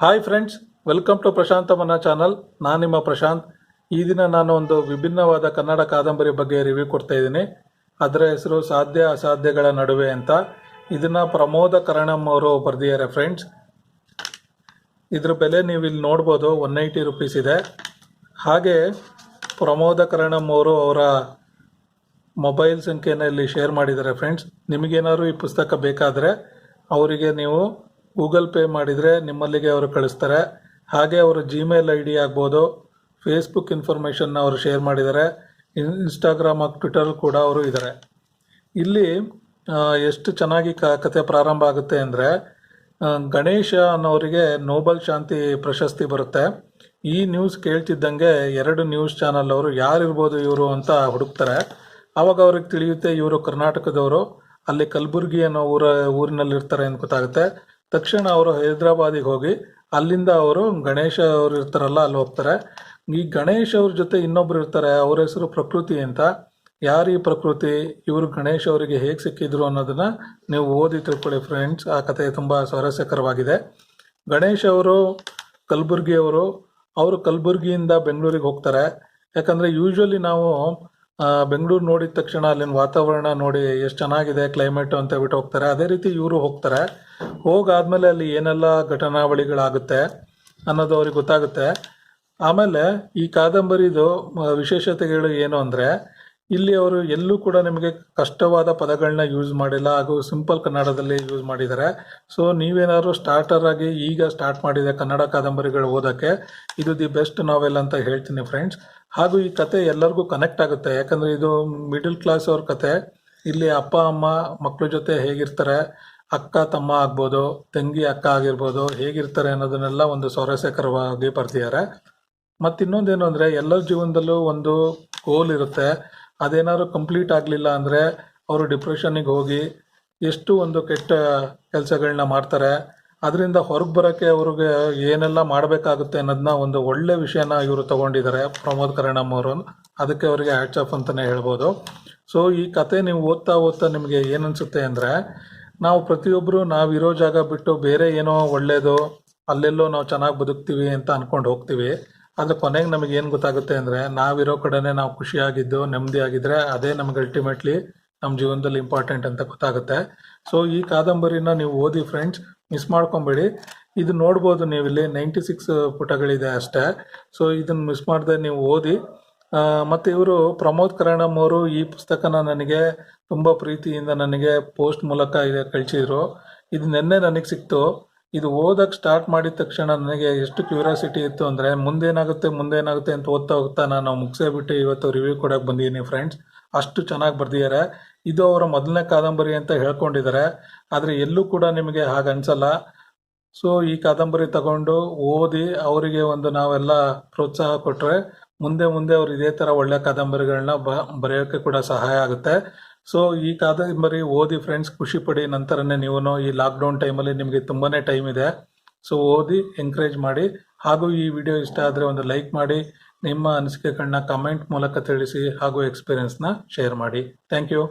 Hi friends, welcome to ಪ್ರಶಾಂತ ಮನ channel. ನಾನು ನಿಮ್ಮ ಪ್ರಶಾಂತ್. ಈ ದಿನ ನಾನು ಒಂದು ವಿಭಿನ್ನವಾದ ಕನ್ನಡ ಕಾದಂಬರಿ ಬಗ್ಗೆ ರಿವ್ಯೂ ಕೊಡ್ತಾ ಇದ್ದೀನಿ. ಅದರ ಹೆಸರು ಸಾಧ್ಯ ಅಸಾಧ್ಯಗಳ ನಡುವೆ ಅಂತ. ಇದನ್ನು ಪ್ರಮೋದ ಕರಣಂ ಅವರು ಬರೆದಿದ್ದಾರೆ ಫ್ರೆಂಡ್ಸ್. ಇದ್ರ ಬೆಲೆ ನೀವು ಇಲ್ಲಿ ನೋಡ್ಬೋದು, 190 ರುಪೀಸ್ ಇದೆ. ಹಾಗೆ ಪ್ರಮೋದ ಕರಣಂ ಅವರು ಅವರ ಮೊಬೈಲ್ ಸಂಖ್ಯೆಯನ್ನು ಇಲ್ಲಿ ಶೇರ್ ಮಾಡಿದ್ದಾರೆ ಫ್ರೆಂಡ್ಸ್. ನಿಮಗೇನಾದ್ರು ಈ ಪುಸ್ತಕ ಬೇಕಾದರೆ ಅವರಿಗೆ ನೀವು ಗೂಗಲ್ ಪೇ ಮಾಡಿದರೆ ನಿಮ್ಮಲ್ಲಿಗೆ ಅವರು ಕಳಿಸ್ತಾರೆ. ಹಾಗೆ ಅವರ ಜಿಮೇಲ್ ಐ ಡಿ ಆಗ್ಬೋದು, ಫೇಸ್ಬುಕ್ ಇನ್ಫಾರ್ಮೇಷನ್ನ ಅವರು ಶೇರ್ ಮಾಡಿದ್ದಾರೆ. ಇನ್ಸ್ಟಾಗ್ರಾಮ್ ಟ್ವಿಟರ್ ಕೂಡ ಅವರು ಇದ್ದಾರೆ. ಇಲ್ಲಿ ಎಷ್ಟು ಚೆನ್ನಾಗಿ ಕತೆ ಪ್ರಾರಂಭ ಆಗುತ್ತೆ ಅಂದರೆ, ಗಣೇಶ ಅನ್ನೋರಿಗೆ ನೋಬೆಲ್ ಶಾಂತಿ ಪ್ರಶಸ್ತಿ ಬರುತ್ತೆ. ಈ ನ್ಯೂಸ್ ಕೇಳ್ತಿದ್ದಂಗೆ 2 ನ್ಯೂಸ್ ಚಾನಲ್ ಅವರು ಯಾರಿರ್ಬೋದು ಇವರು ಅಂತ ಹುಡುಕ್ತಾರೆ. ಆವಾಗ ಅವ್ರಿಗೆ ತಿಳಿಯುತ್ತೆ ಇವರು ಕರ್ನಾಟಕದವರು, ಅಲ್ಲಿ ಕಲಬುರ್ಗಿ ಅನ್ನೋ ಊರಿನಲ್ಲಿರ್ತಾರೆ ಅಂತ ಗೊತ್ತಾಗುತ್ತೆ. ತಕ್ಷಣ ಅವರು ಹೈದರಾಬಾದಿಗೆ ಹೋಗಿ ಅಲ್ಲಿಂದ ಅವರು ಗಣೇಶ ಅವರು ಇರ್ತಾರಲ್ಲ ಅಲ್ಲಿ ಹೋಗ್ತಾರೆ. ಈ ಗಣೇಶ್ ಅವ್ರ ಜೊತೆ ಇನ್ನೊಬ್ರು ಇರ್ತಾರೆ, ಅವ್ರ ಹೆಸರು ಪ್ರಕೃತಿ ಅಂತ. ಯಾರು ಈ ಪ್ರಕೃತಿ, ಇವರು ಗಣೇಶ್ ಅವರಿಗೆ ಹೇಗೆ ಸಿಕ್ಕಿದ್ರು ಅನ್ನೋದನ್ನ ನೀವು ಓದಿ ತಿಳ್ಕೊಳ್ಳಿ ಫ್ರೆಂಡ್ಸ್. ಆ ಕತೆ ತುಂಬ ಸ್ವಾರಸ್ಯಕರವಾಗಿದೆ. ಗಣೇಶ್ ಅವರು ಕಲಬುರ್ಗಿಯವರು. ಅವರು ಕಲಬುರ್ಗಿಯಿಂದ ಬೆಂಗಳೂರಿಗೆ ಹೋಗ್ತಾರೆ. ಯಾಕಂದರೆ ಯೂಶ್ವಲಿ ನಾವು ಬೆಂಗಳೂರು ನೋಡಿದ ತಕ್ಷಣ ಅಲ್ಲಿನ ವಾತಾವರಣ ನೋಡಿ ಎಷ್ಟು ಚೆನ್ನಾಗಿದೆ ಕ್ಲೈಮೇಟು ಅಂತ ಬಿಟ್ಟು ಹೋಗ್ತಾರೆ. ಅದೇ ರೀತಿ ಇವರು ಹೋಗ್ತಾರೆ. ಹೋಗಾದ್ಮೇಲೆ ಅಲ್ಲಿ ಏನೆಲ್ಲ ಘಟನಾವಳಿಗಳಾಗುತ್ತೆ ಅನ್ನೋದು ಅವ್ರಿಗೆ ಗೊತ್ತಾಗುತ್ತೆ. ಆಮೇಲೆ ಈ ಕಾದಂಬರಿದು ವಿಶೇಷತೆಗಳು ಏನು ಅಂದರೆ, ಇಲ್ಲಿ ಅವರು ಎಲ್ಲೂ ಕೂಡ ನಿಮಗೆ ಕಷ್ಟವಾದ ಪದಗಳನ್ನ ಯೂಸ್ ಮಾಡಿಲ್ಲ, ಹಾಗೂ ಸಿಂಪಲ್ ಕನ್ನಡದಲ್ಲಿ ಯೂಸ್ ಮಾಡಿದ್ದಾರೆ. ಸೊ ನೀವೇನಾದ್ರು ಸ್ಟಾರ್ಟರ್ ಆಗಿ ಈಗ ಸ್ಟಾರ್ಟ್ ಮಾಡಿದೆ ಕನ್ನಡ ಕಾದಂಬರಿಗಳು ಓದೋಕ್ಕೆ, ಇದು ದಿ ಬೆಸ್ಟ್ ನಾವೆಲ್ ಅಂತ ಹೇಳ್ತೀನಿ ಫ್ರೆಂಡ್ಸ್. ಹಾಗೂ ಈ ಕತೆ ಎಲ್ಲರಿಗೂ ಕನೆಕ್ಟ್ ಆಗುತ್ತೆ, ಯಾಕಂದರೆ ಇದು ಮಿಡಲ್ ಕ್ಲಾಸ್ ಅವ್ರ ಕತೆ. ಇಲ್ಲಿ ಅಪ್ಪ ಅಮ್ಮ ಮಕ್ಕಳ ಜೊತೆ ಹೇಗಿರ್ತಾರೆ, ಅಕ್ಕ ತಮ್ಮ ಆಗ್ಬೋದು, ತಂಗಿ ಅಕ್ಕ ಆಗಿರ್ಬೋದು, ಹೇಗಿರ್ತಾರೆ ಅನ್ನೋದನ್ನೆಲ್ಲ ಒಂದು ಸ್ವಾರಸ್ಯಕರವಾಗಿ ಬರ್ತಿದ್ದಾರೆ. ಮತ್ತು ಇನ್ನೊಂದೇನು ಅಂದರೆ, ಎಲ್ಲರ ಜೀವನದಲ್ಲೂ ಒಂದು ಗೋಲ್ ಇರುತ್ತೆ. ಅದೇನಾದ್ರು ಕಂಪ್ಲೀಟ್ ಆಗಲಿಲ್ಲ ಅಂದರೆ ಅವರು ಡಿಪ್ರೆಷನ್ನಿಗೆ ಹೋಗಿ ಎಷ್ಟು ಒಂದು ಕೆಟ್ಟ ಕೆಲಸಗಳನ್ನ ಮಾಡ್ತಾರೆ. ಅದರಿಂದ ಹೊರಗೆ ಬರೋಕ್ಕೆ ಅವ್ರಿಗೆ ಏನೆಲ್ಲ ಮಾಡಬೇಕಾಗುತ್ತೆ ಅನ್ನೋದನ್ನ ಒಂದು ಒಳ್ಳೆ ವಿಷಯನ ಇವರು ತೊಗೊಂಡಿದ್ದಾರೆ ಪ್ರಮೋದ್ ಕರಣಂ ಅವರು. ಅದಕ್ಕೆ ಅವರಿಗೆ ಹ್ಯಾಟ್ಸ್ ಆಫ್ ಅಂತಲೇ ಹೇಳ್ಬೋದು. ಸೊ ಈ ಕತೆ ನೀವು ಓದ್ತಾ ನಿಮಗೆ ಏನನ್ಸುತ್ತೆ ಅಂದರೆ, ನಾವು ಪ್ರತಿಯೊಬ್ಬರು ನಾವಿರೋ ಜಾಗ ಬಿಟ್ಟು ಬೇರೆ ಏನೋ ಒಳ್ಳೆಯದು, ಅಲ್ಲೆಲ್ಲೋ ನಾವು ಚೆನ್ನಾಗಿ ಬದುಕ್ತೀವಿ ಅಂತ ಅಂದ್ಕೊಂಡು ಹೋಗ್ತೀವಿ. ಆದರೆ ಕೊನೆಗೆ ನಮಗೆ ಏನು ಗೊತ್ತಾಗುತ್ತೆ ಅಂದರೆ, ನಾವಿರೋ ಕಡೆನೇ ನಾವು ಖುಷಿಯಾಗಿದ್ದು ನೆಮ್ಮದಿಯಾಗಿದ್ದರೆ ಅದೇ ನಮಗೆ ಅಲ್ಟಿಮೇಟ್ಲಿ ನಮ್ಮ ಜೀವನದಲ್ಲಿ ಇಂಪಾರ್ಟೆಂಟ್ ಅಂತ ಗೊತ್ತಾಗುತ್ತೆ. ಸೊ ಈ ಕಾದಂಬರಿನ ನೀವು ಓದಿ ಫ್ರೆಂಡ್ಸ್, ಮಿಸ್ ಮಾಡ್ಕೊಬೇಡಿ. ಇದು ನೋಡ್ಬೋದು ನೀವು, ಇಲ್ಲಿ 96 ಪುಟಗಳಿದೆ ಅಷ್ಟೇ. ಸೊ ಇದನ್ನು ಮಿಸ್ ಮಾಡದೆ ನೀವು ಓದಿ. ಮತ್ತು ಇವರು ಪ್ರಮೋದ್ ಕರಣಂ ಅವರು ಈ ಪುಸ್ತಕನ ನನಗೆ ತುಂಬ ಪ್ರೀತಿಯಿಂದ ನನಗೆ ಪೋಸ್ಟ್ ಮೂಲಕ ಕಳಿಸಿದ್ರು. ಇದು ನಿನ್ನೆ ನನಗೆ ಸಿಕ್ತು. ಇದು ಓದಕ್ಕೆ ಸ್ಟಾರ್ಟ್ ಮಾಡಿದ ತಕ್ಷಣ ನನಗೆ ಎಷ್ಟು ಕ್ಯೂರಿಯಾಸಿಟಿ ಇತ್ತು ಅಂದರೆ, ಮುಂದೇನಾಗುತ್ತೆ ಅಂತ ಓದ್ತಾ ನಾನು ಮುಗಿಸೇ ಬಿಟ್ಟು ಇವತ್ತು ರಿವ್ಯೂ ಕೊಡೋಕೆ ಬಂದಿದ್ದೀನಿ ಫ್ರೆಂಡ್ಸ್. ಅಷ್ಟು ಚೆನ್ನಾಗಿ ಬರೆದಿದ್ದಾರೆ. ಇದು ಅವರ ಮೊದಲನೇ ಕಾದಂಬರಿ ಅಂತ ಹೇಳ್ಕೊಂಡಿದ್ದಾರೆ, ಆದರೆ ಎಲ್ಲೂ ಕೂಡ ನಿಮಗೆ ಹಾಗೆ ಅನಿಸಲ್ಲ. ಸೊ ಈ ಕಾದಂಬರಿ ತಗೊಂಡು ಓದಿ ಅವರಿಗೆ ಒಂದು ನಾವೆಲ್ಲ ಪ್ರೋತ್ಸಾಹ ಕೊಟ್ಟರೆ ಮುಂದೆ ಅವ್ರು ಇದೇ ಥರ ಒಳ್ಳೆ ಕಾದಂಬರಿಗಳನ್ನ ಬರೆಯೋಕ್ಕೆ ಕೂಡ ಸಹಾಯ ಆಗುತ್ತೆ. ಸೊ ಈ ಕಾದಂಬರಿ ಓದಿ ಫ್ರೆಂಡ್ಸ್, ಖುಷಿ ಪಡಿ. ನಂತರನೇ ನೀವು ಈ ಲಾಕ್ಡೌನ್ ಟೈಮಲ್ಲಿ ನಿಮಗೆ ತುಂಬಾ ಟೈಮ್ ಇದೆ. ಸೊ ಓದಿ ಎಂಕರೇಜ್ ಮಾಡಿ. ಹಾಗೂ ಈ ವಿಡಿಯೋ ಇಷ್ಟ ಆದರೆ ಒಂದು ಲೈಕ್ ಮಾಡಿ, ನಿಮ್ಮ ಅನಿಸಿಕೆಗಳನ್ನ ಕಮೆಂಟ್ ಮೂಲಕ ತಿಳಿಸಿ, ಹಾಗೂ ಎಕ್ಸ್ಪೀರಿಯನ್ಸ್ನ ಶೇರ್ ಮಾಡಿ. Thank you.